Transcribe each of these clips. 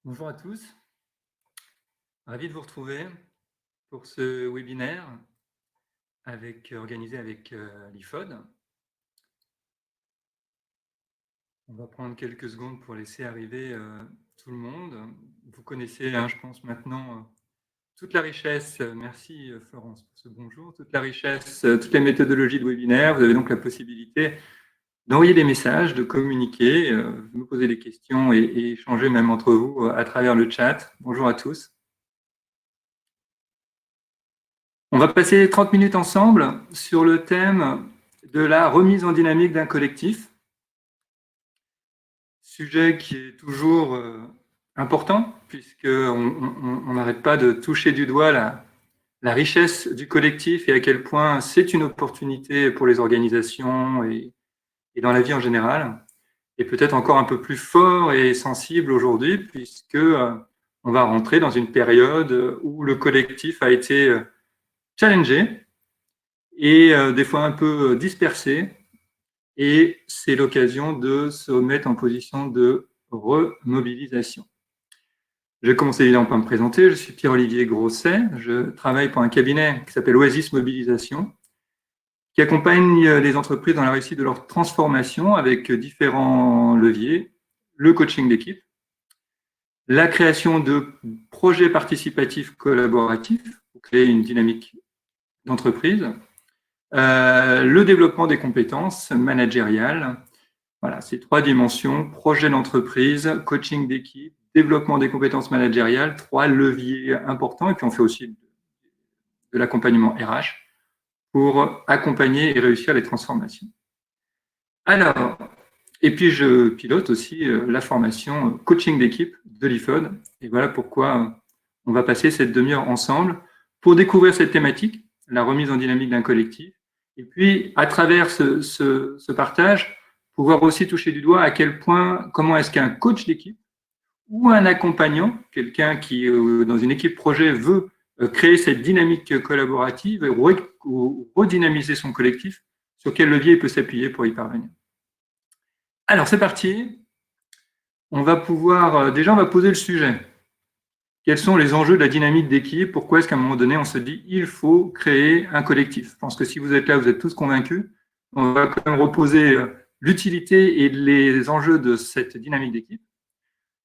Bonjour à tous, ravi de vous retrouver pour ce webinaire organisé avec l'IFOD. On va prendre quelques secondes pour laisser arriver tout le monde. Vous connaissez, je pense maintenant, toute la richesse, merci Florence pour ce bonjour, toute la richesse, toutes les méthodologies de webinaire. Vous avez donc la possibilité d'envoyer des messages, de communiquer, de me poser des questions et échanger même entre vous à travers le chat. Bonjour à tous. On va passer 30 minutes ensemble sur le thème de la remise en dynamique d'un collectif. Sujet qui est toujours important, puisqu'on n'arrête pas de toucher du doigt la richesse du collectif et à quel point c'est une opportunité pour les organisations et dans la vie en général. Et peut-être encore un peu plus fort et sensible aujourd'hui, puisque on va rentrer dans une période où le collectif a été challengé et des fois un peu dispersé. Et c'est l'occasion de se mettre en position de remobilisation. Je vais commencer évidemment par me présenter. Je suis Pierre-Olivier Grosset. Je travaille pour un cabinet qui s'appelle Oasis Mobilisation, qui accompagne les entreprises dans la réussite de leur transformation avec différents leviers. Le coaching d'équipe, la création de projets participatifs collaboratifs pour créer une dynamique d'entreprise, le développement des compétences managériales. Voilà, ces trois dimensions, projet d'entreprise, coaching d'équipe, développement des compétences managériales, trois leviers importants. Et puis on fait aussi de l'accompagnement RH pour accompagner et réussir les transformations. Alors, et puis je pilote aussi la formation coaching d'équipe de l'IFOD. Et voilà pourquoi on va passer cette demi-heure ensemble pour découvrir cette thématique, la remise en dynamique d'un collectif. Et puis, à travers ce partage, pouvoir aussi toucher du doigt à quel point, comment est-ce qu'un coach d'équipe ou un accompagnant, quelqu'un qui, dans une équipe projet, veut créer cette dynamique collaborative ou redynamiser son collectif, sur quel levier il peut s'appuyer pour y parvenir. Alors, c'est parti. On va pouvoir, déjà, on va poser le sujet. Quels sont les enjeux de la dynamique d'équipe? Pourquoi est-ce qu'à un moment donné, on se dit il faut créer un collectif? Je pense que si vous êtes là, vous êtes tous convaincus. On va quand même reposer l'utilité et les enjeux de cette dynamique d'équipe.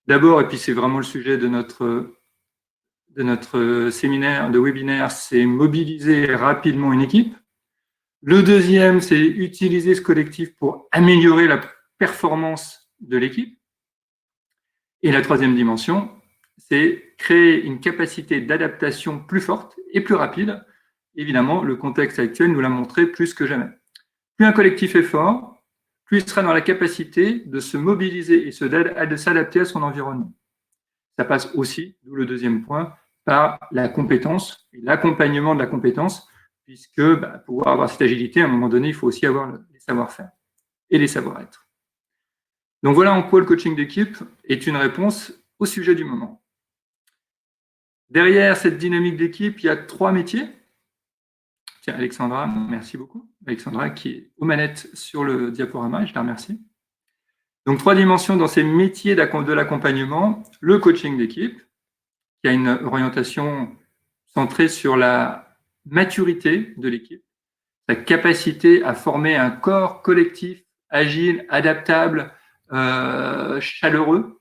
D'abord, et puis c'est vraiment le sujet de notre séminaire, de webinaire, c'est mobiliser rapidement une équipe. Le deuxième, c'est utiliser ce collectif pour améliorer la performance de l'équipe. Et la troisième dimension, c'est créer une capacité d'adaptation plus forte et plus rapide. Évidemment, le contexte actuel nous l'a montré plus que jamais. Plus un collectif est fort, plus il sera dans la capacité de se mobiliser et de s'adapter à son environnement. Ça passe aussi, d'où le deuxième point, par la compétence et l'accompagnement de la compétence, puisque pour avoir cette agilité, à un moment donné, il faut aussi avoir les savoir-faire et les savoir-être. Donc voilà en quoi le coaching d'équipe est une réponse au sujet du moment. Derrière cette dynamique d'équipe, il y a trois métiers. Tiens, Alexandra, merci beaucoup. Alexandra qui est aux manettes sur le diaporama, je la remercie. Donc trois dimensions dans ces métiers de l'accompagnement. Le coaching d'équipe, qui a une orientation centrée sur la maturité de l'équipe, sa capacité à former un corps collectif, agile, adaptable, chaleureux.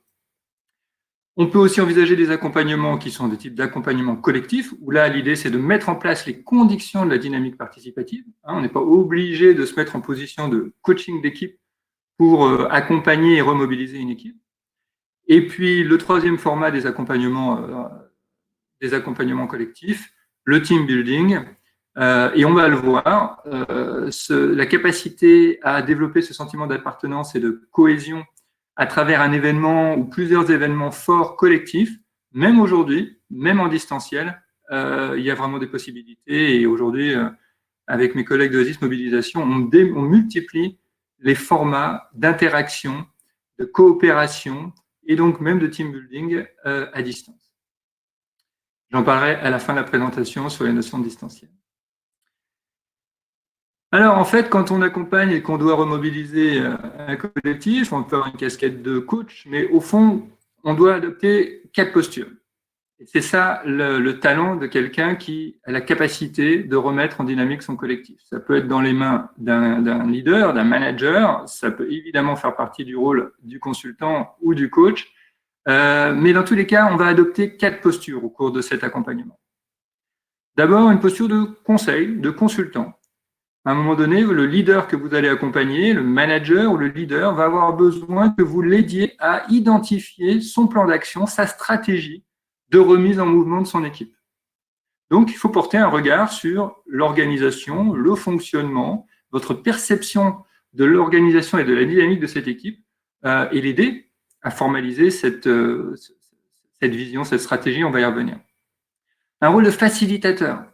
On peut aussi envisager des accompagnements qui sont des types d'accompagnements collectifs, où là, l'idée, c'est de mettre en place les conditions de la dynamique participative. On n'est pas obligé de se mettre en position de coaching d'équipe pour accompagner et remobiliser une équipe. Et puis, le troisième format des accompagnements collectifs, le team building. Et on va le voir, la capacité à développer ce sentiment d'appartenance et de cohésion à travers un événement ou plusieurs événements forts collectifs, même aujourd'hui, même en distanciel, il y a vraiment des possibilités. Et aujourd'hui, avec mes collègues de Oasis Mobilisation, on multiplie les formats d'interaction, de coopération et donc même de team building à distance. J'en parlerai à la fin de la présentation sur les notions de distanciel. Alors, en fait, quand on accompagne et qu'on doit remobiliser un collectif, on peut avoir une casquette de coach, mais au fond, on doit adopter 4 postures. Et c'est ça le talent de quelqu'un qui a la capacité de remettre en dynamique son collectif. Ça peut être dans les mains d'un leader, d'un manager, ça peut évidemment faire partie du rôle du consultant ou du coach, mais dans tous les cas, on va adopter 4 postures au cours de cet accompagnement. D'abord, une posture de conseil, de consultant. À un moment donné, le leader que vous allez accompagner, le manager ou le leader, va avoir besoin que vous l'aidiez à identifier son plan d'action, sa stratégie de remise en mouvement de son équipe. Donc, il faut porter un regard sur l'organisation, le fonctionnement, votre perception de l'organisation et de la dynamique de cette équipe et l'aider à formaliser cette vision, cette stratégie, on va y revenir. Un rôle de facilitateur.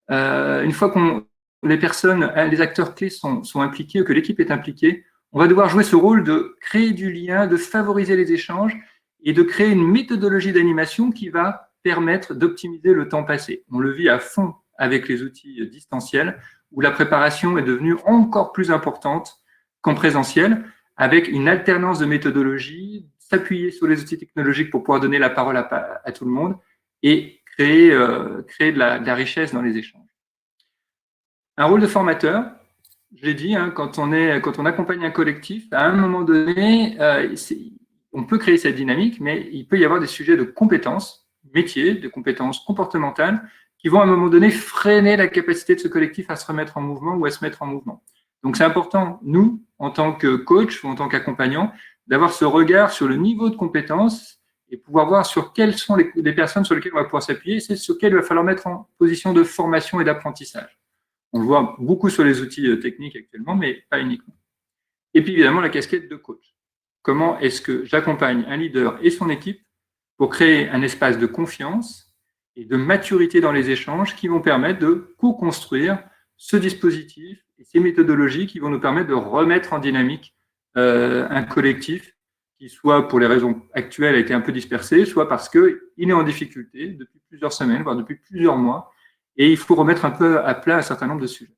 Une fois que les acteurs clés sont impliqués, que l'équipe est impliquée, on va devoir jouer ce rôle de créer du lien, de favoriser les échanges et de créer une méthodologie d'animation qui va permettre d'optimiser le temps passé. On le vit à fond avec les outils distanciels, où la préparation est devenue encore plus importante qu'en présentiel, avec une alternance de méthodologies, s'appuyer sur les outils technologiques pour pouvoir donner la parole à tout le monde et créer de la richesse dans les échanges. Un rôle de formateur, je l'ai dit, quand on accompagne un collectif, à un moment donné, on peut créer cette dynamique, mais il peut y avoir des sujets de compétences métiers, de compétences comportementales, qui vont à un moment donné freiner la capacité de ce collectif à se remettre en mouvement ou à se mettre en mouvement. Donc c'est important, nous, en tant que coach ou en tant qu'accompagnant, d'avoir ce regard sur le niveau de compétences et pouvoir voir sur quelles sont les personnes sur lesquelles on va pouvoir s'appuyer, c'est sur lesquelles il va falloir mettre en position de formation et d'apprentissage. On le voit beaucoup sur les outils techniques actuellement, mais pas uniquement. Et puis évidemment, la casquette de coach. Comment est-ce que j'accompagne un leader et son équipe pour créer un espace de confiance et de maturité dans les échanges qui vont permettre de co-construire ce dispositif et ces méthodologies qui vont nous permettre de remettre en dynamique un collectif qui, soit pour les raisons actuelles, a été un peu dispersé, soit parce qu'il est en difficulté depuis plusieurs semaines, voire depuis plusieurs mois, et il faut remettre un peu à plat un certain nombre de sujets.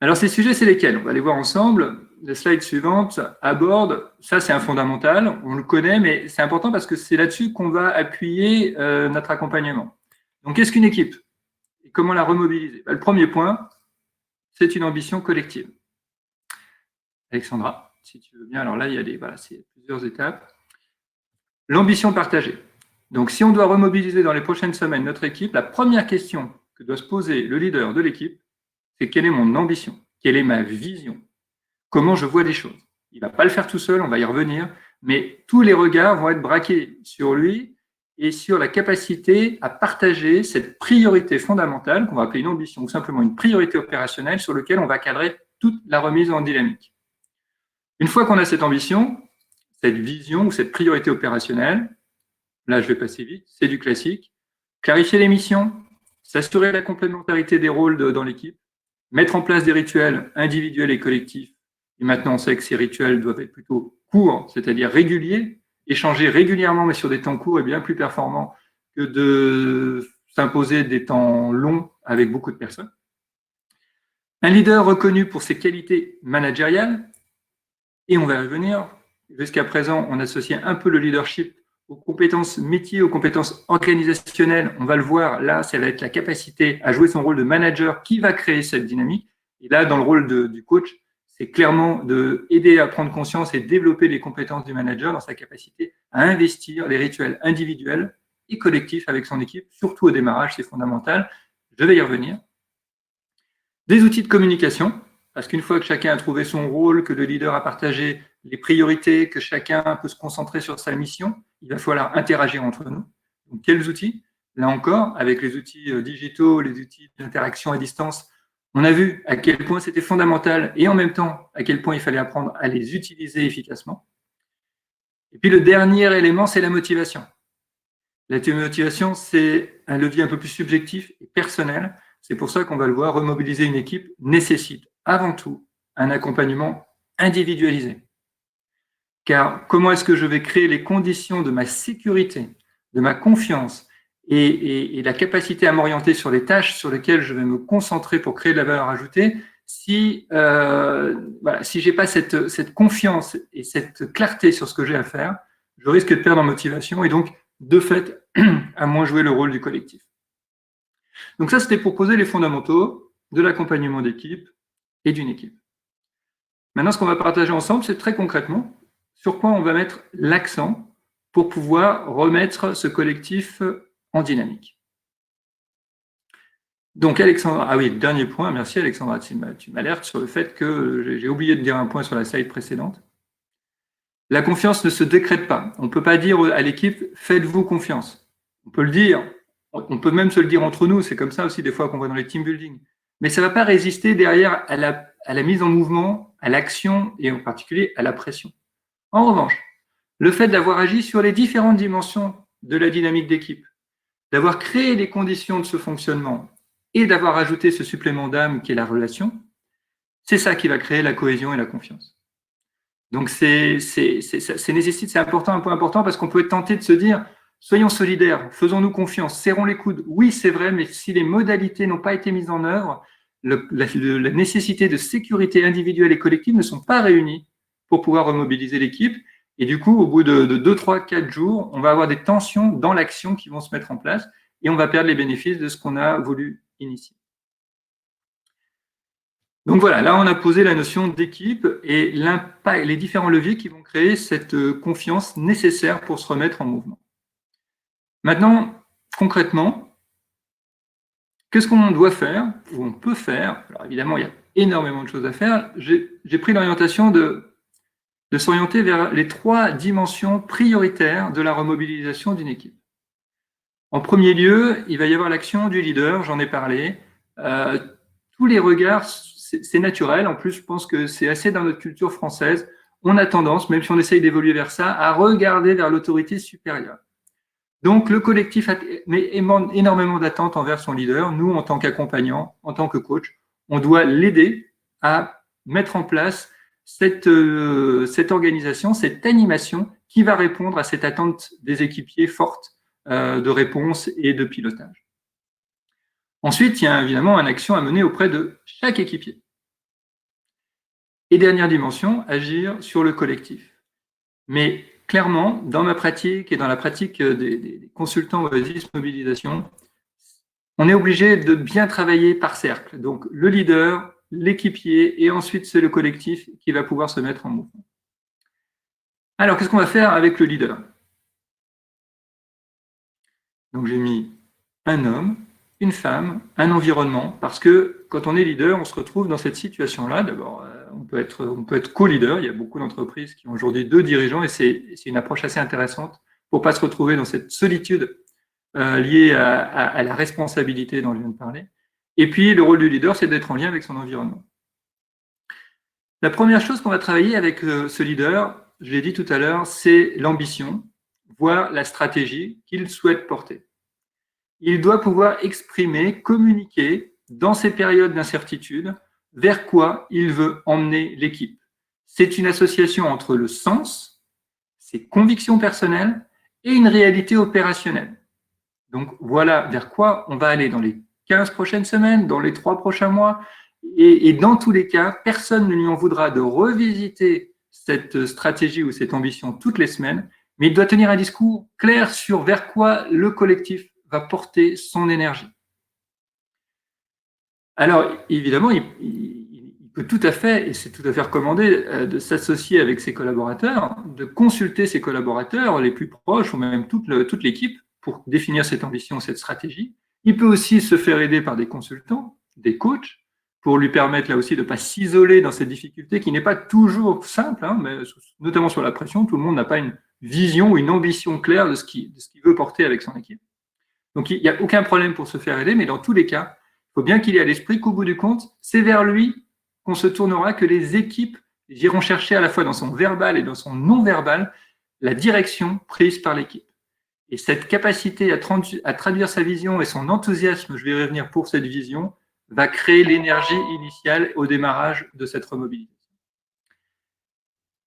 Alors, ces sujets, c'est lesquels? On va les voir ensemble. La slide suivante aborde, ça c'est un fondamental, on le connaît, mais c'est important parce que c'est là-dessus qu'on va appuyer notre accompagnement. Donc, qu'est-ce qu'une équipe? Et comment la remobiliser? Le premier point, c'est une ambition collective. Alexandra, si tu veux bien, alors là, il y a c'est plusieurs étapes. L'ambition partagée. Donc, si on doit remobiliser dans les prochaines semaines notre équipe, la première question que doit se poser le leader de l'équipe, c'est quelle est mon ambition? Quelle est ma vision? Comment je vois les choses? Il ne va pas le faire tout seul, on va y revenir, mais tous les regards vont être braqués sur lui et sur la capacité à partager cette priorité fondamentale, qu'on va appeler une ambition ou simplement une priorité opérationnelle sur laquelle on va cadrer toute la remise en dynamique. Une fois qu'on a cette ambition, cette vision ou cette priorité opérationnelle, là je vais passer vite, c'est du classique, clarifier les missions, s'assurer de la complémentarité des rôles dans l'équipe, mettre en place des rituels individuels et collectifs. Et maintenant, on sait que ces rituels doivent être plutôt courts, c'est-à-dire réguliers, échanger régulièrement, mais sur des temps courts et bien plus performants que de s'imposer des temps longs avec beaucoup de personnes. Un leader reconnu pour ses qualités managériales, et on va y revenir. Jusqu'à présent, on associait un peu le leadership aux compétences métiers, aux compétences organisationnelles. On va le voir, là, ça va être la capacité à jouer son rôle de manager qui va créer cette dynamique. Et là, dans le rôle du coach, c'est clairement d'aider à prendre conscience et développer les compétences du manager dans sa capacité à investir les rituels individuels et collectifs avec son équipe, surtout au démarrage, c'est fondamental. Je vais y revenir. Des outils de communication, parce qu'une fois que chacun a trouvé son rôle, que le leader a partagé les priorités, que chacun peut se concentrer sur sa mission, il va falloir interagir entre nous. Donc, quels outils? Là encore, avec les outils digitaux, les outils d'interaction à distance, on a vu à quel point c'était fondamental et en même temps à quel point il fallait apprendre à les utiliser efficacement. Et puis le dernier élément, c'est la motivation. La motivation, c'est un levier un peu plus subjectif et personnel. C'est pour ça qu'on va le voir, remobiliser une équipe nécessite avant tout un accompagnement individualisé. Car comment est-ce que je vais créer les conditions de ma sécurité, de ma confiance et la capacité à m'orienter sur les tâches sur lesquelles je vais me concentrer pour créer de la valeur ajoutée si je n'ai pas cette confiance et cette clarté sur ce que j'ai à faire, je risque de perdre en motivation et donc, de fait, à moins jouer le rôle du collectif. Donc ça, c'était pour poser les fondamentaux de l'accompagnement d'équipe et d'une équipe. Maintenant, ce qu'on va partager ensemble, c'est très concrètement sur quoi on va mettre l'accent pour pouvoir remettre ce collectif en dynamique. Donc, Alexandra, ah oui, dernier point, merci Alexandra, tu m'alertes sur le fait que j'ai oublié de dire un point sur la slide précédente. La confiance ne se décrète pas. On ne peut pas dire à l'équipe, faites-vous confiance. On peut le dire, on peut même se le dire entre nous, c'est comme ça aussi des fois qu'on voit dans les team building. Mais ça ne va pas résister derrière à la mise en mouvement, à l'action et en particulier à la pression. En revanche, le fait d'avoir agi sur les différentes dimensions de la dynamique d'équipe, d'avoir créé les conditions de ce fonctionnement et d'avoir ajouté ce supplément d'âme qui est la relation, c'est ça qui va créer la cohésion et la confiance. Donc c'est important, un point important, parce qu'on peut être tenté de se dire, soyons solidaires, faisons-nous confiance, serrons les coudes. Oui, c'est vrai, mais si les modalités n'ont pas été mises en œuvre, la nécessité de sécurité individuelle et collective ne sont pas réunies pour pouvoir remobiliser l'équipe. Et du coup, au bout de 2, 3, 4 jours, on va avoir des tensions dans l'action qui vont se mettre en place et on va perdre les bénéfices de ce qu'on a voulu initier. Donc voilà, là on a posé la notion d'équipe et l'impact, les différents leviers qui vont créer cette confiance nécessaire pour se remettre en mouvement. Maintenant, concrètement, qu'est-ce qu'on doit faire ou on peut faire? Alors évidemment, il y a énormément de choses à faire. J'ai pris l'orientation de s'orienter vers les 3 dimensions prioritaires de la remobilisation d'une équipe. En premier lieu, il va y avoir l'action du leader, j'en ai parlé. Tous les regards, c'est naturel. En plus, je pense que c'est assez dans notre culture française. On a tendance, même si on essaye d'évoluer vers ça, à regarder vers l'autorité supérieure. Donc, le collectif a énormément d'attentes envers son leader. Nous, en tant qu'accompagnants, en tant que coach, on doit l'aider à mettre en place cette organisation, cette animation qui va répondre à cette attente des équipiers forte de réponse et de pilotage. Ensuite, il y a évidemment une action à mener auprès de chaque équipier. Et dernière dimension, agir sur le collectif. Mais clairement, dans ma pratique et dans la pratique des consultants Oasis Mobilisation, on est obligé de bien travailler par cercle. Donc, le leader, l'équipier, et ensuite, c'est le collectif qui va pouvoir se mettre en mouvement. Alors, qu'est-ce qu'on va faire avec le leader? Donc, j'ai mis un homme, une femme, un environnement, parce que quand on est leader, on se retrouve dans cette situation-là. D'abord, on peut être co-leader. Il y a beaucoup d'entreprises qui ont aujourd'hui 2 dirigeants et c'est une approche assez intéressante pour ne pas se retrouver dans cette solitude liée à la responsabilité dont je viens de parler. Et puis, le rôle du leader, c'est d'être en lien avec son environnement. La première chose qu'on va travailler avec ce leader, je l'ai dit tout à l'heure, c'est l'ambition, voire la stratégie qu'il souhaite porter. Il doit pouvoir exprimer, communiquer dans ces périodes d'incertitude vers quoi il veut emmener l'équipe. C'est une association entre le sens, ses convictions personnelles et une réalité opérationnelle. Donc voilà vers quoi on va aller dans les 15 prochaines semaines, dans les 3 prochains mois. Et dans tous les cas, personne ne lui en voudra de revisiter cette stratégie ou cette ambition toutes les semaines, mais il doit tenir un discours clair sur vers quoi le collectif va porter son énergie. Alors, évidemment, il peut tout à fait, et c'est tout à fait recommandé, de s'associer avec ses collaborateurs, de consulter ses collaborateurs les plus proches, ou même toute l'équipe, pour définir cette ambition, cette stratégie. Il peut aussi se faire aider par des consultants, des coachs, pour lui permettre là aussi de ne pas s'isoler dans cette difficulté qui n'est pas toujours simple, hein, mais notamment sur la pression, tout le monde n'a pas une vision ou une ambition claire de ce qu'il veut porter avec son équipe. Donc, il n'y a aucun problème pour se faire aider, mais dans tous les cas, il faut bien qu'il ait à l'esprit qu'au bout du compte, c'est vers lui qu'on se tournera, que les équipes iront chercher à la fois dans son verbal et dans son non-verbal la direction prise par l'équipe. Et cette capacité à traduire sa vision et son enthousiasme, je vais revenir pour cette vision, va créer l'énergie initiale au démarrage de cette remobilisation.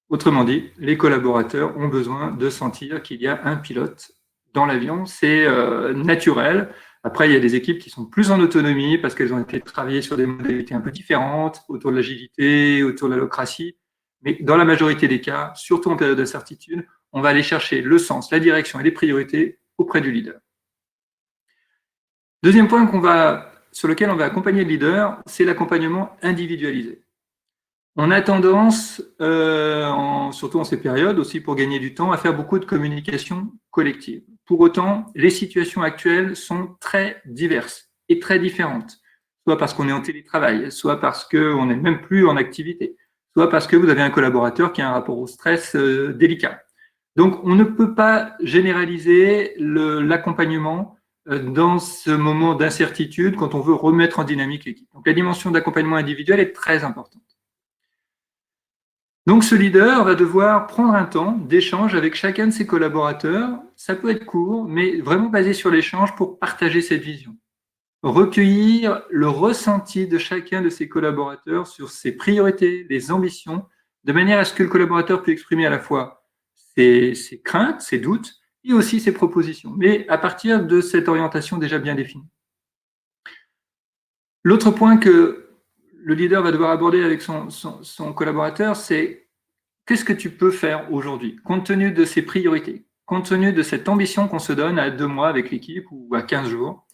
Autrement dit, les collaborateurs ont besoin de sentir qu'il y a un pilote dans l'avion, c'est naturel. Après, il y a des équipes qui sont plus en autonomie parce qu'elles ont été travaillées sur des modalités un peu différentes, autour de l'agilité, autour de la holacratie. Mais dans la majorité des cas, surtout en période d'incertitude, on va aller chercher le sens, la direction et les priorités auprès du leader. Deuxième point sur lequel on va accompagner le leader, c'est l'accompagnement individualisé. On a tendance, surtout en ces périodes, aussi pour gagner du temps, à faire beaucoup de communication collective. Pour autant, les situations actuelles sont très diverses et très différentes, soit parce qu'on est en télétravail, soit parce qu'on n'est même plus en activité, soit parce que vous avez un collaborateur qui a un rapport au stress délicat. Donc, on ne peut pas généraliser l'accompagnement dans ce moment d'incertitude quand on veut remettre en dynamique l'équipe. Donc, la dimension d'accompagnement individuel est très importante. Donc, ce leader va devoir prendre un temps d'échange avec chacun de ses collaborateurs. Ça peut être court, mais vraiment basé sur l'échange pour partager cette vision. Recueillir le ressenti de chacun de ses collaborateurs sur ses priorités, les ambitions, de manière à ce que le collaborateur puisse exprimer à la fois ses craintes, ses doutes et aussi ses propositions, mais à partir de cette orientation déjà bien définie. L'autre point que le leader va devoir aborder avec son collaborateur, c'est qu'est-ce que tu peux faire aujourd'hui, compte tenu de ses priorités, compte tenu de cette ambition qu'on se donne à 2 mois avec l'équipe ou à 15 jours,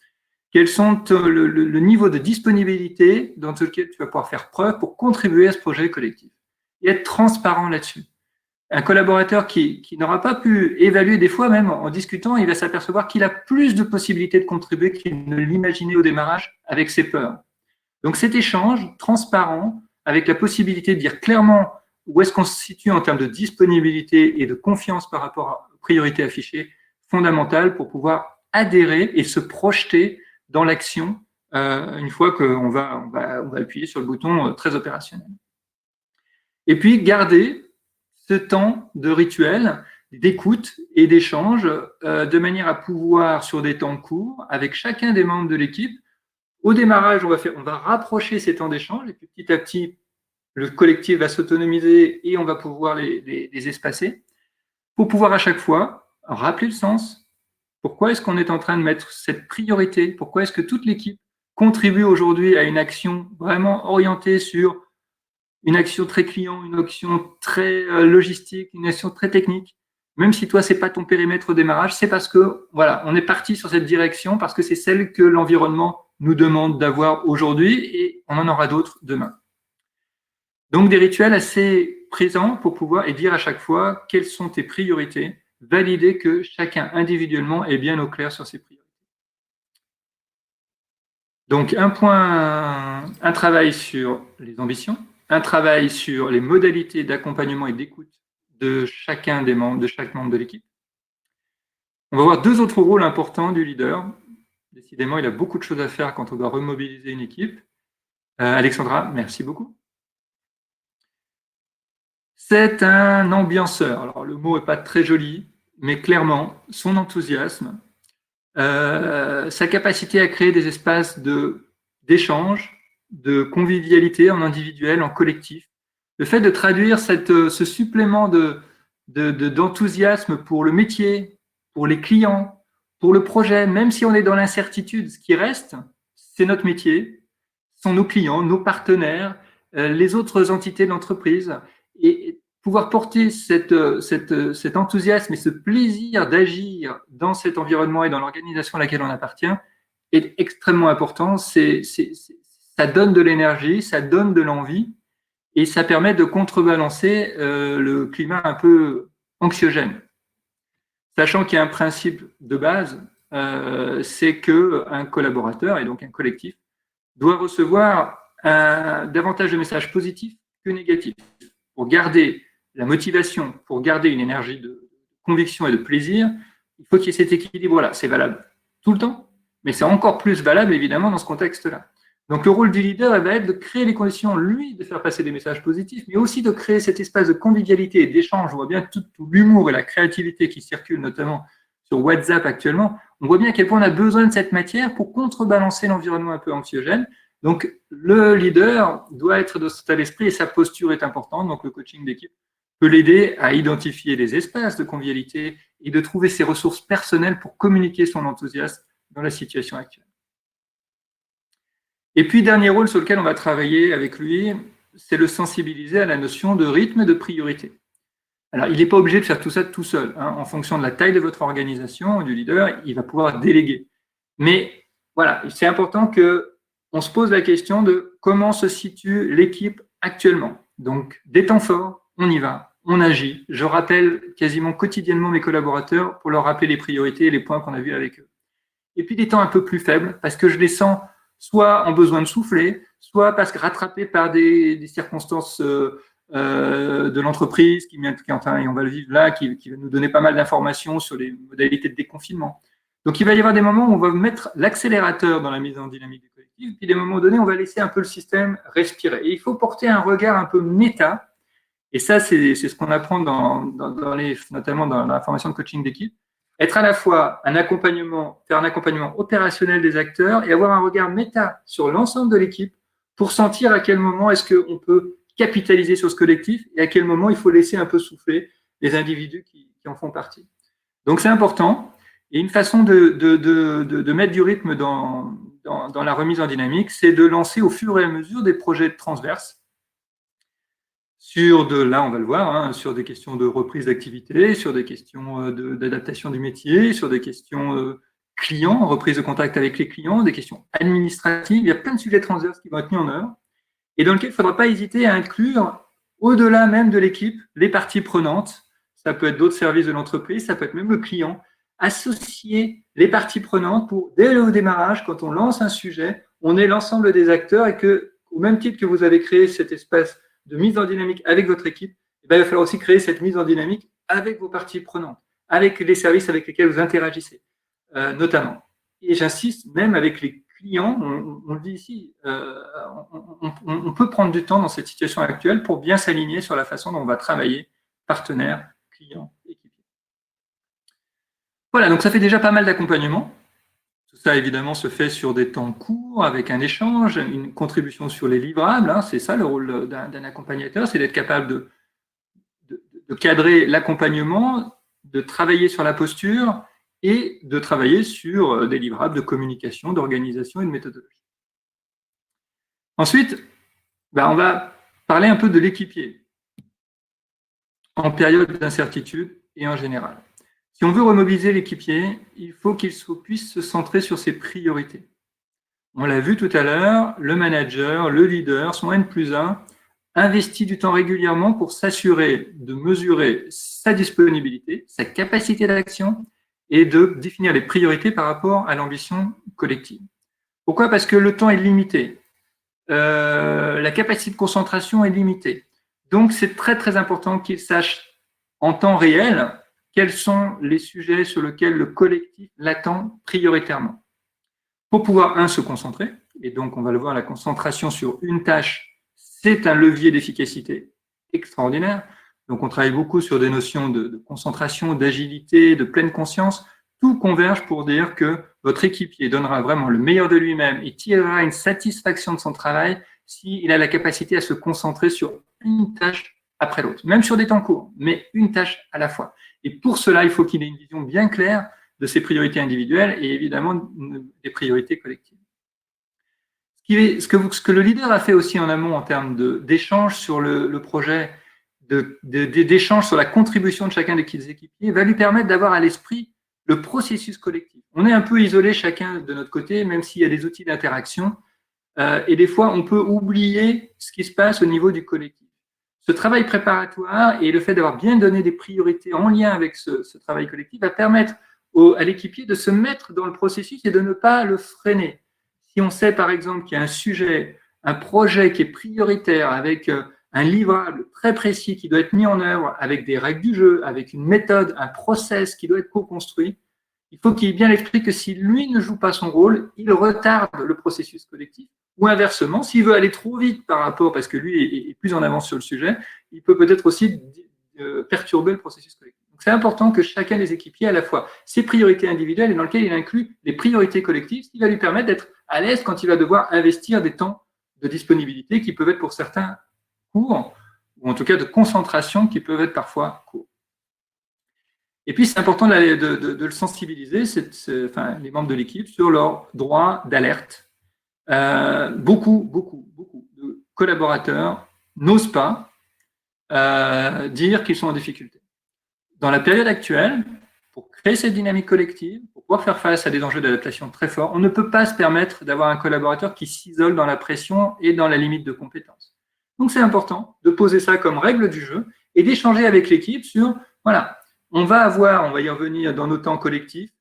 quels sont le niveau de disponibilité dans lequel tu vas pouvoir faire preuve pour contribuer à ce projet collectif et être transparent là-dessus. Un collaborateur qui n'aura pas pu évaluer, des fois même en discutant, il va s'apercevoir qu'il a plus de possibilités de contribuer qu'il ne l'imaginait au démarrage avec ses peurs. Donc cet échange transparent, avec la possibilité de dire clairement où est-ce qu'on se situe en termes de disponibilité et de confiance par rapport aux priorités affichées, fondamental pour pouvoir adhérer et se projeter dans l'action une fois qu'on va appuyer sur le bouton très opérationnel. Et puis garder ce temps de rituel, d'écoute et d'échange de manière à pouvoir, sur des temps courts, avec chacun des membres de l'équipe, au démarrage, on va rapprocher ces temps d'échange et puis petit à petit, le collectif va s'autonomiser et on va pouvoir les espacer pour pouvoir à chaque fois rappeler le sens. Pourquoi est-ce qu'on est en train de mettre cette priorité? Pourquoi est-ce que toute l'équipe contribue aujourd'hui à une action vraiment orientée sur une action très client, une action très logistique, une action très technique? Même si toi, c'est pas ton périmètre au démarrage, c'est parce que, voilà, on est parti sur cette direction parce que c'est celle que l'environnement nous demande d'avoir aujourd'hui et on en aura d'autres demain. Donc, des rituels assez présents pour pouvoir et dire à chaque fois quelles sont tes priorités, valider que chacun individuellement est bien au clair sur ses priorités. Donc, un travail sur les ambitions, un travail sur les modalités d'accompagnement et d'écoute de chacun des membres, de chaque membre de l'équipe. On va voir 2 autres rôles importants du leader. Décidément, il a beaucoup de choses à faire quand on doit remobiliser une équipe. Alexandra, merci beaucoup. C'est un ambianceur. Alors, le mot n'est pas très joli, mais clairement, son enthousiasme, sa capacité à créer des espaces d'échange, de convivialité en individuel, en collectif, le fait de traduire ce supplément d'enthousiasme pour le métier, pour les clients, pour le projet, même si on est dans l'incertitude, ce qui reste, c'est notre métier, sont nos clients, nos partenaires, les autres entités de l'entreprise, et pouvoir porter cet enthousiasme et ce plaisir d'agir dans cet environnement et dans l'organisation à laquelle on appartient est extrêmement important. Ça donne de l'énergie, ça donne de l'envie et ça permet de contrebalancer le climat un peu anxiogène. Sachant qu'il y a un principe de base, c'est qu'un collaborateur et donc un collectif doit recevoir davantage de messages positifs que négatifs pour garder la motivation, pour garder une énergie de conviction et de plaisir. Il faut qu'il y ait cet équilibre-là. C'est valable tout le temps, mais c'est encore plus valable évidemment dans ce contexte-là. Donc le rôle du leader va être de créer les conditions, lui, de faire passer des messages positifs, mais aussi de créer cet espace de convivialité et d'échange. On voit bien tout l'humour et la créativité qui circulent notamment sur WhatsApp actuellement. On voit bien à quel point on a besoin de cette matière pour contrebalancer l'environnement un peu anxiogène. Donc le leader doit être de cet état d'esprit et sa posture est importante. Donc le coaching d'équipe peut l'aider à identifier les espaces de convivialité et de trouver ses ressources personnelles pour communiquer son enthousiasme dans la situation actuelle. Et puis, dernier rôle sur lequel on va travailler avec lui, c'est le sensibiliser à la notion de rythme et de priorité. Alors, il n'est pas obligé de faire tout ça tout seul. Hein. En fonction de la taille de votre organisation, du leader, il va pouvoir déléguer. Mais voilà, c'est important qu'on se pose la question de comment se situe l'équipe actuellement. Donc, des temps forts, on y va, on agit. Je rappelle quasiment quotidiennement mes collaborateurs pour leur rappeler les priorités et les points qu'on a vus avec eux. Et puis des temps un peu plus faibles, parce que je les sens soit en besoin de souffler, soit parce que rattrapés par des circonstances de l'entreprise, enfin, et on va le vivre là, qui va nous donner pas mal d'informations sur les modalités de déconfinement. Donc il va y avoir des moments où on va mettre l'accélérateur dans la mise en dynamique du collectif, puis des moments donnés, on va laisser un peu le système respirer. Et il faut porter un regard un peu méta, et ça, c'est ce qu'on apprend notamment dans la formation de coaching d'équipe, être à la fois faire un accompagnement opérationnel des acteurs et avoir un regard méta sur l'ensemble de l'équipe pour sentir à quel moment est-ce qu'on peut capitaliser sur ce collectif et à quel moment il faut laisser un peu souffler les individus qui en font partie. Donc c'est important. Et une façon de mettre du rythme dans la remise en dynamique, c'est de lancer au fur et à mesure des projets transverses là on va le voir, hein, sur des questions de reprise d'activité, sur des questions d'adaptation du métier, sur des questions clients, reprise de contact avec les clients, des questions administratives. Il y a plein de sujets transverses qui vont être mis en œuvre et dans lesquels il ne faudra pas hésiter à inclure, au-delà même de l'équipe, les parties prenantes. Ça peut être d'autres services de l'entreprise, ça peut être même le client. Associer les parties prenantes pour, dès le démarrage, quand on lance un sujet, on ait l'ensemble des acteurs et que, au même titre que vous avez créé cet espace de mise en dynamique avec votre équipe, il va falloir aussi créer cette mise en dynamique avec vos parties prenantes, avec les services avec lesquels vous interagissez, notamment. Et j'insiste, même avec les clients, on le dit ici, on peut prendre du temps dans cette situation actuelle pour bien s'aligner sur la façon dont on va travailler, partenaires, clients, équipiers. Voilà, donc ça fait déjà pas mal d'accompagnement. Tout ça, évidemment, se fait sur des temps courts, avec un échange, une contribution sur les livrables. Hein, c'est ça le rôle d'un accompagnateur, c'est d'être capable de cadrer l'accompagnement, de travailler sur la posture et de travailler sur des livrables de communication, d'organisation et de méthodologie. Ensuite, on va parler un peu de l'équipier en période d'incertitude et en général. Si on veut remobiliser l'équipier, il faut qu'il puisse se centrer sur ses priorités. On l'a vu tout à l'heure, le manager, le leader, son N+1, investit du temps régulièrement pour s'assurer de mesurer sa disponibilité, sa capacité d'action et de définir les priorités par rapport à l'ambition collective. Pourquoi ? Parce que le temps est limité. La capacité de concentration est limitée. Donc, c'est très, très important qu'il sache en temps réel quels sont les sujets sur lesquels le collectif l'attend prioritairement. Pour pouvoir, se concentrer, et donc on va le voir, la concentration sur une tâche, c'est un levier d'efficacité extraordinaire. Donc on travaille beaucoup sur des notions de concentration, d'agilité, de pleine conscience. Tout converge pour dire que votre équipier donnera vraiment le meilleur de lui-même et tirera une satisfaction de son travail s'il a la capacité à se concentrer sur une tâche après l'autre, même sur des temps courts, mais une tâche à la fois. Et pour cela, il faut qu'il ait une vision bien claire de ses priorités individuelles et évidemment des priorités collectives. Ce que le leader a fait aussi en amont en termes d'échanges sur le projet, d'échanges sur la contribution de chacun des équipiers, va lui permettre d'avoir à l'esprit le processus collectif. On est un peu isolé chacun de notre côté, même s'il y a des outils d'interaction, et des fois on peut oublier ce qui se passe au niveau du collectif. Ce travail préparatoire et le fait d'avoir bien donné des priorités en lien avec ce travail collectif va permettre à l'équipier de se mettre dans le processus et de ne pas le freiner. Si on sait par exemple qu'il y a un sujet, un projet qui est prioritaire avec un livrable très précis qui doit être mis en œuvre avec des règles du jeu, avec une méthode, un process qui doit être co-construit, il faut qu'il ait bien l'esprit que si lui ne joue pas son rôle, il retarde le processus collectif. Ou inversement, s'il veut aller trop vite par rapport, parce que lui est plus en avance sur le sujet, il peut peut-être aussi perturber le processus collectif. Donc c'est important que chacun des équipiers ait à la fois ses priorités individuelles et dans lesquelles il inclut les priorités collectives, ce qui va lui permettre d'être à l'aise quand il va devoir investir des temps de disponibilité qui peuvent être pour certains courts, ou en tout cas de concentration qui peuvent être parfois courts. Et puis, c'est important de le sensibiliser, les membres de l'équipe, sur leurs droits d'alerte. Beaucoup de collaborateurs n'osent pas dire qu'ils sont en difficulté. dans la période actuelle, pour créer cette dynamique collective, pour pouvoir faire face à des enjeux d'adaptation très forts, on ne peut pas se permettre d'avoir un collaborateur qui s'isole dans la pression et dans la limite de compétences. Donc, c'est important de poser ça comme règle du jeu et d'échanger avec l'équipe sur, voilà, on va y revenir dans nos temps collectifs,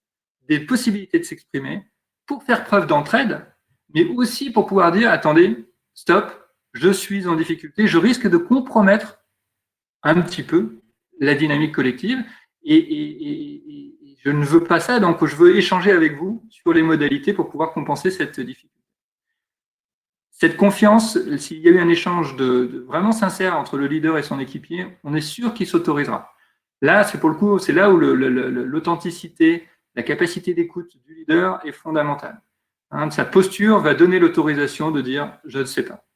des possibilités de s'exprimer pour faire preuve d'entraide, mais aussi pour pouvoir dire, attendez, stop, je suis en difficulté, je risque de compromettre un petit peu la dynamique collective et je ne veux pas ça, donc je veux échanger avec vous sur les modalités pour pouvoir compenser cette difficulté. Cette confiance, s'il y a eu un échange vraiment sincère entre le leader et son équipier, on est sûr qu'il s'autorisera. Là, c'est pour le coup, c'est là où l'authenticité, la capacité d'écoute du leader est fondamentale. Sa posture va donner l'autorisation de dire « je ne sais pas ».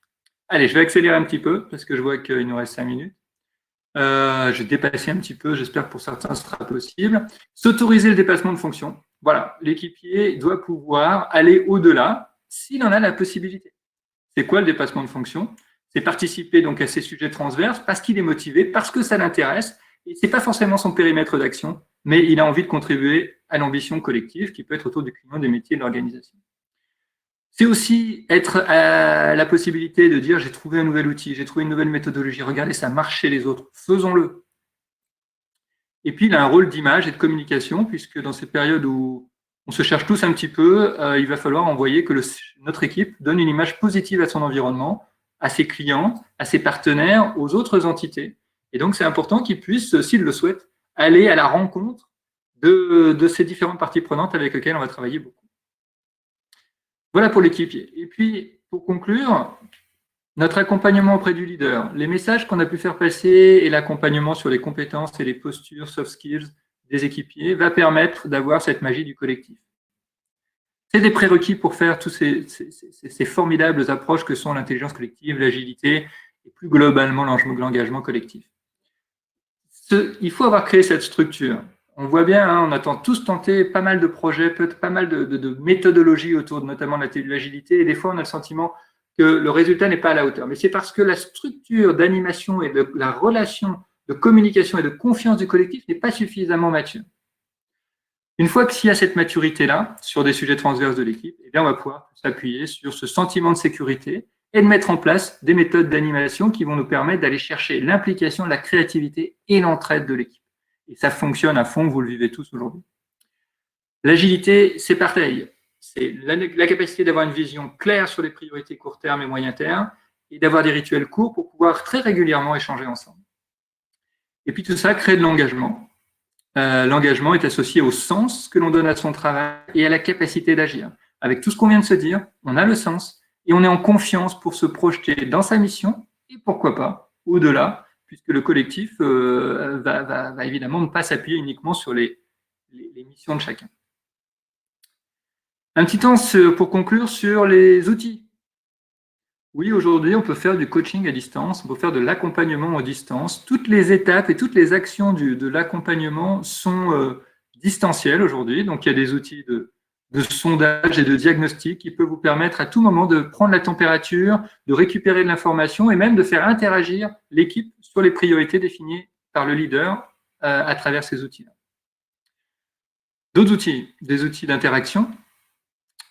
Allez, je vais accélérer un petit peu parce que je vois qu'il nous reste 5 minutes. Je vais dépasser un petit peu, j'espère que pour certains ce sera possible. S'autoriser le dépassement de fonction. Voilà, l'équipier doit pouvoir aller au-delà s'il en a la possibilité. C'est quoi le dépassement de fonction? C'est participer donc à ces sujets transverses parce qu'il est motivé, parce que ça l'intéresse, et ce n'est pas forcément son périmètre d'action, mais il a envie de contribuer à l'ambition collective qui peut être autour du client, des métiers et de l'organisation. C'est aussi être à la possibilité de dire « j'ai trouvé un nouvel outil, j'ai trouvé une nouvelle méthodologie, regardez, ça marche chez les autres, faisons-le ». Et puis, il a un rôle d'image et de communication, puisque dans cette période où on se cherche tous un petit peu, il va falloir envoyer que notre équipe donne une image positive à son environnement, à ses clients, à ses partenaires, aux autres entités. Et donc, c'est important qu'ils puissent, s'ils le souhaitent, aller à la rencontre de ces différentes parties prenantes avec lesquelles on va travailler beaucoup. Voilà pour l'équipier. Et puis, pour conclure, notre accompagnement auprès du leader, les messages qu'on a pu faire passer et l'accompagnement sur les compétences et les postures, soft skills des équipiers va permettre d'avoir cette magie du collectif. C'est des prérequis pour faire tous ces formidables approches que sont l'intelligence collective, l'agilité et plus globalement l'engagement collectif. Il faut avoir créé cette structure. On voit bien, on a tous tenté pas mal de projets, pas mal de méthodologies autour de notamment de l'agilité, et des fois on a le sentiment que le résultat n'est pas à la hauteur. Mais c'est parce que la structure d'animation et de la relation de communication et de confiance du collectif n'est pas suffisamment mature. Une fois qu'il y a cette maturité-là, sur des sujets transverses de l'équipe, eh bien on va pouvoir s'appuyer sur ce sentiment de sécurité et de mettre en place des méthodes d'animation qui vont nous permettre d'aller chercher l'implication, la créativité et l'entraide de l'équipe. Et ça fonctionne à fond, vous le vivez tous aujourd'hui. L'agilité, c'est pareil. C'est la capacité d'avoir une vision claire sur les priorités court terme et moyen terme et d'avoir des rituels courts pour pouvoir très régulièrement échanger ensemble. Et puis tout ça crée de l'engagement. L'engagement est associé au sens que l'on donne à son travail et à la capacité d'agir. Avec tout ce qu'on vient de se dire, on a le sens et on est en confiance pour se projeter dans sa mission et pourquoi pas au-delà, puisque le collectif va évidemment ne pas s'appuyer uniquement sur les missions de chacun. Un petit temps pour conclure sur les outils. Oui, aujourd'hui, on peut faire du coaching à distance, on peut faire de l'accompagnement à distance. Toutes les étapes et toutes les actions de l'accompagnement sont distancielles aujourd'hui. Donc, il y a des outils de sondage et de diagnostic qui peuvent vous permettre à tout moment de prendre la température, de récupérer de l'information et même de faire interagir l'équipe sur les priorités définies par le leader à travers ces outils-là. D'autres outils, des outils d'interaction,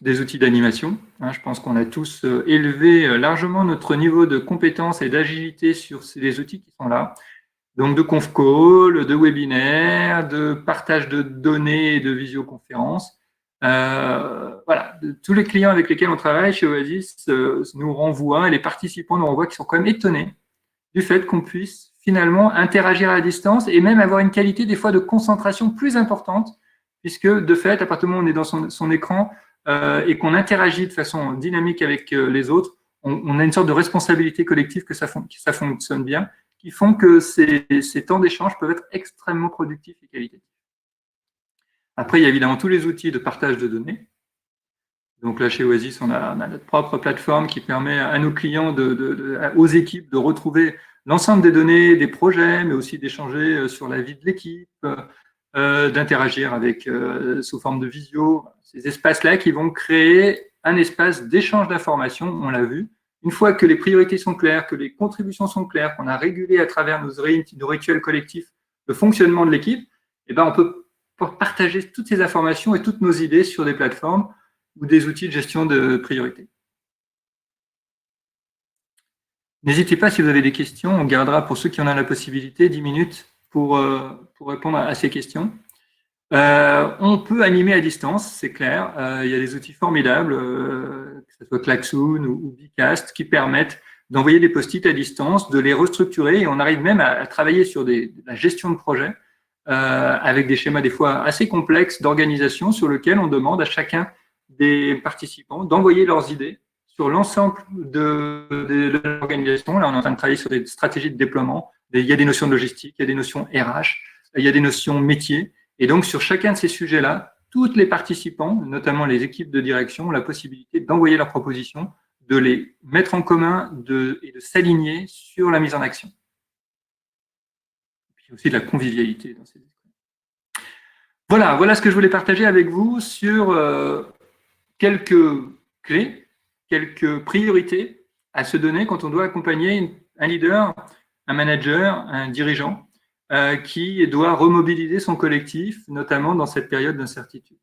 des outils d'animation. Je pense qu'on a tous élevé largement notre niveau de compétence et d'agilité sur les outils qui sont là. Donc de conf call, de webinaire, de partage de données et de visioconférences. Voilà, tous les clients avec lesquels on travaille chez Oasis nous renvoient, et les participants nous renvoient qui sont quand même étonnés du fait qu'on puisse finalement interagir à distance et même avoir une qualité des fois de concentration plus importante, puisque de fait, à partir du moment où on est dans son écran et qu'on interagit de façon dynamique avec les autres, on a une sorte de responsabilité collective que ça fonctionne bien, qui font que ces temps d'échange peuvent être extrêmement productifs et qualitatifs. Après, il y a évidemment tous les outils de partage de données. Donc là, chez Oasis, on a notre propre plateforme qui permet à nos clients, aux équipes, de retrouver l'ensemble des données, des projets, mais aussi d'échanger sur la vie de l'équipe, d'interagir avec sous forme de visio. Ces espaces-là qui vont créer un espace d'échange d'informations, on l'a vu. Une fois que les priorités sont claires, que les contributions sont claires, qu'on a régulé à travers nos rituels collectifs le fonctionnement de l'équipe, eh ben, on peut partager toutes ces informations et toutes nos idées sur des plateformes ou des outils de gestion de priorité. N'hésitez pas si vous avez des questions, on gardera pour ceux qui en ont la possibilité 10 minutes pour répondre à ces questions. On peut animer à distance, c'est clair. Il y a des outils formidables, que ce soit Klaxoon ou Bcast, qui permettent d'envoyer des post-it à distance, de les restructurer, et on arrive même à travailler sur la gestion de projet avec des schémas des fois assez complexes d'organisation sur lesquels on demande à chacun des participants d'envoyer leurs idées sur l'ensemble de l'organisation. Là, on est en train de travailler sur des stratégies de déploiement. Il y a des notions de logistique, il y a des notions RH, il y a des notions métiers. Et donc, sur chacun de ces sujets-là, tous les participants, notamment les équipes de direction, ont la possibilité d'envoyer leurs propositions, de les mettre en commun et de s'aligner sur la mise en action. Et puis aussi de la convivialité dans ces équipes. Voilà ce que je voulais partager avec vous sur quelques clés, quelques priorités à se donner quand on doit accompagner un leader, un manager, un dirigeant qui doit remobiliser son collectif, notamment dans cette période d'incertitude.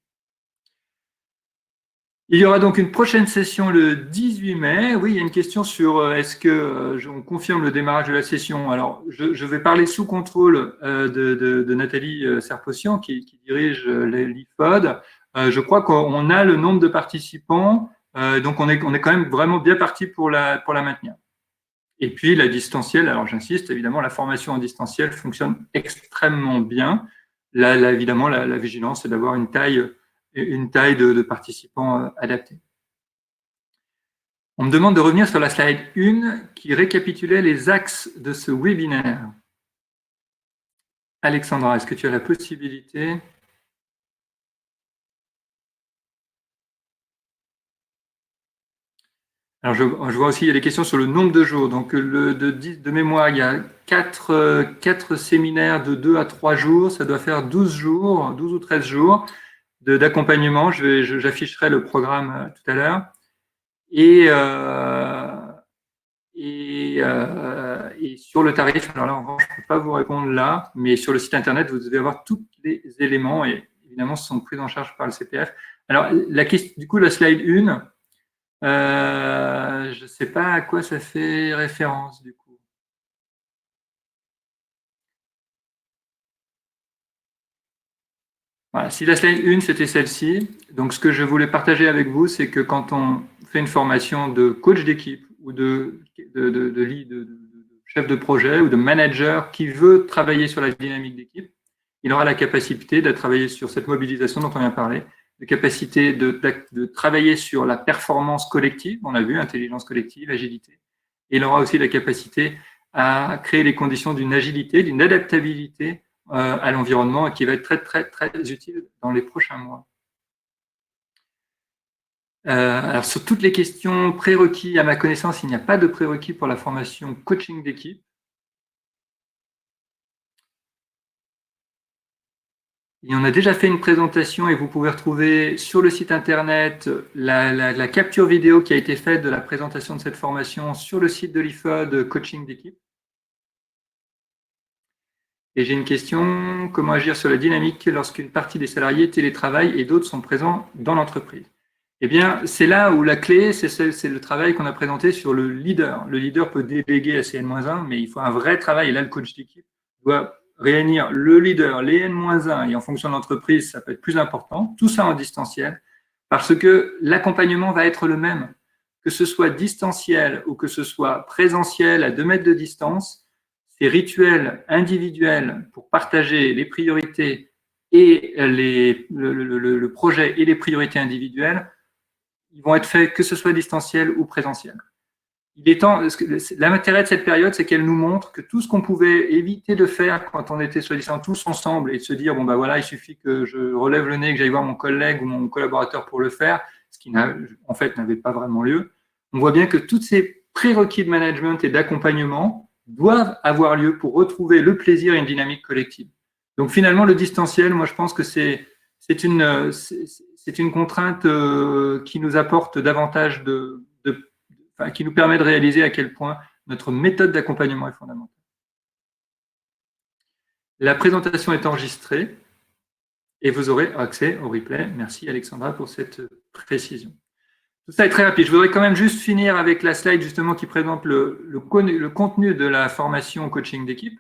Il y aura donc une prochaine session le 18 mai. Oui, il y a une question sur est-ce qu'on confirme le démarrage de la session. Alors, je vais parler sous contrôle de Nathalie Serpossian qui dirige l'IFOD. Je crois qu'on a le nombre de participants, donc on est quand même vraiment bien parti pour la maintenir. Et puis la distancielle, alors j'insiste, évidemment, la formation en distanciel fonctionne extrêmement bien. Là évidemment, la vigilance, c'est d'avoir une taille de participants adaptée. On me demande de revenir sur la slide 1 qui récapitulait les axes de ce webinaire. Alexandra, est-ce que tu as la possibilité ? Alors, je vois aussi, il y a des questions sur le nombre de jours. Donc, de mémoire, il y a 4 séminaires de 2 à 3 jours. Ça doit faire 12 jours, 12 ou 13 jours d'accompagnement. J'afficherai le programme tout à l'heure. Et sur le tarif, alors là, en revanche, je ne peux pas vous répondre là, mais sur le site Internet, vous devez avoir tous les éléments et évidemment, ce sont pris en charge par le CPF. Alors, du coup, la slide 1, je ne sais pas à quoi ça fait référence, du coup. Voilà, si la slide 1, c'était celle-ci, donc ce que je voulais partager avec vous, c'est que quand on fait une formation de coach d'équipe ou de chef de projet ou de manager qui veut travailler sur la dynamique d'équipe, il aura la capacité de travailler sur cette mobilisation dont on vient de parler, de capacité de travailler sur la performance collective, on a vu, intelligence collective, agilité, et il aura aussi la capacité à créer les conditions d'une agilité, d'une adaptabilité à l'environnement et qui va être très, très, très utile dans les prochains mois. Alors, sur toutes les questions prérequis, à ma connaissance, il n'y a pas de prérequis pour la formation coaching d'équipe. Et on a déjà fait une présentation et vous pouvez retrouver sur le site internet la capture vidéo qui a été faite de la présentation de cette formation sur le site de l'IFOD coaching d'équipe. Et j'ai une question, comment agir sur la dynamique lorsqu'une partie des salariés télétravaillent et d'autres sont présents dans l'entreprise? Eh bien, c'est là où la clé, c'est le travail qu'on a présenté sur le leader. Le leader peut déléguer à ses N-1, mais il faut un vrai travail. Et là, le coach d'équipe doit réunir le leader, les N-1, et en fonction de l'entreprise, ça peut être plus important. Tout ça en distanciel, parce que l'accompagnement va être le même. Que ce soit distanciel ou que ce soit présentiel à 2 mètres de distance, ces rituels individuels pour partager les priorités et le projet et les priorités individuelles, ils vont être faits que ce soit distanciel ou présentiel. Il est temps, l'intérêt de cette période, c'est qu'elle nous montre que tout ce qu'on pouvait éviter de faire quand on était soi-disant tous ensemble et de se dire, bon ben voilà, il suffit que je relève le nez, que j'aille voir mon collègue ou mon collaborateur pour le faire, ce qui en fait n'avait pas vraiment lieu. On voit bien que tous ces prérequis de management et d'accompagnement doivent avoir lieu pour retrouver le plaisir et une dynamique collective. Donc finalement, le distanciel, moi je pense que c'est une contrainte qui nous apporte davantage qui nous permet de réaliser à quel point notre méthode d'accompagnement est fondamentale. La présentation est enregistrée et vous aurez accès au replay. Merci Alexandra pour cette précision. Tout ça est très rapide. Je voudrais quand même juste finir avec la slide justement qui présente le contenu de la formation coaching d'équipe.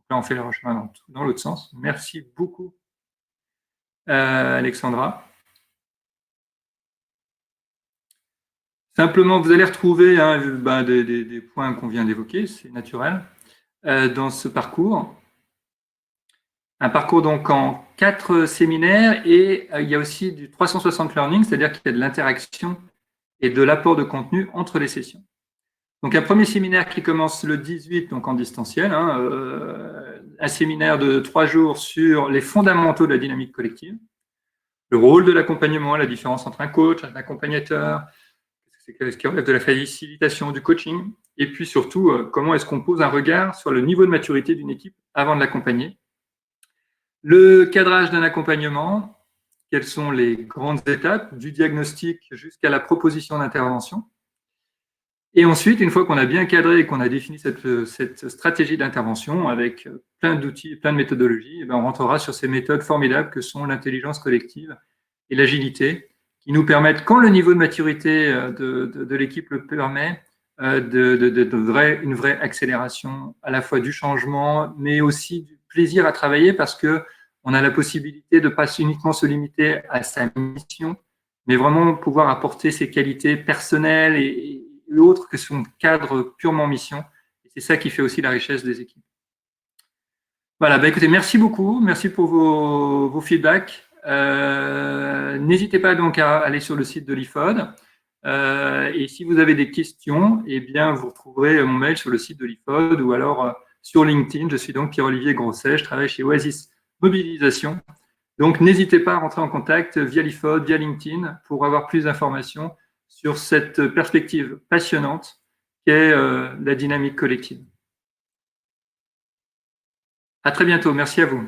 Là, on fait le chemin dans l'autre sens. Merci beaucoup, Alexandra. Simplement, vous allez retrouver des points qu'on vient d'évoquer, c'est naturel, dans ce parcours. Un parcours donc en 4 séminaires et il y a aussi du 360 learning, c'est-à-dire qu'il y a de l'interaction et de l'apport de contenu entre les sessions. Donc un premier séminaire qui commence le 18, donc en distanciel, un séminaire de 3 jours sur les fondamentaux de la dynamique collective, le rôle de l'accompagnement, la différence entre un coach, un accompagnateur, ce qui relève de la facilitation du coaching, et puis surtout, comment est-ce qu'on pose un regard sur le niveau de maturité d'une équipe avant de l'accompagner. Le cadrage d'un accompagnement, quelles sont les grandes étapes du diagnostic jusqu'à la proposition d'intervention. Et ensuite, une fois qu'on a bien cadré et qu'on a défini cette stratégie d'intervention avec plein d'outils, plein de méthodologies, on rentrera sur ces méthodes formidables que sont l'intelligence collective et l'agilité, qui nous permettent, quand le niveau de maturité de l'équipe le permet, une vraie accélération à la fois du changement, mais aussi du plaisir à travailler parce qu'on a la possibilité de ne pas uniquement se limiter à sa mission, mais vraiment pouvoir apporter ses qualités personnelles et autres que son cadre purement mission. Et c'est ça qui fait aussi la richesse des équipes. Voilà, écoutez, merci beaucoup, merci pour vos feedbacks. N'hésitez pas donc à aller sur le site de l'IFOD. Et si vous avez des questions, eh bien, vous retrouverez mon mail sur le site de l'IFOD ou alors sur LinkedIn. Je suis donc Pierre-Olivier Grosset, je travaille chez Oasis Mobilisation. Donc, n'hésitez pas à rentrer en contact via l'IFOD, via LinkedIn pour avoir plus d'informations sur cette perspective passionnante qu'est la dynamique collective. À très bientôt. Merci à vous.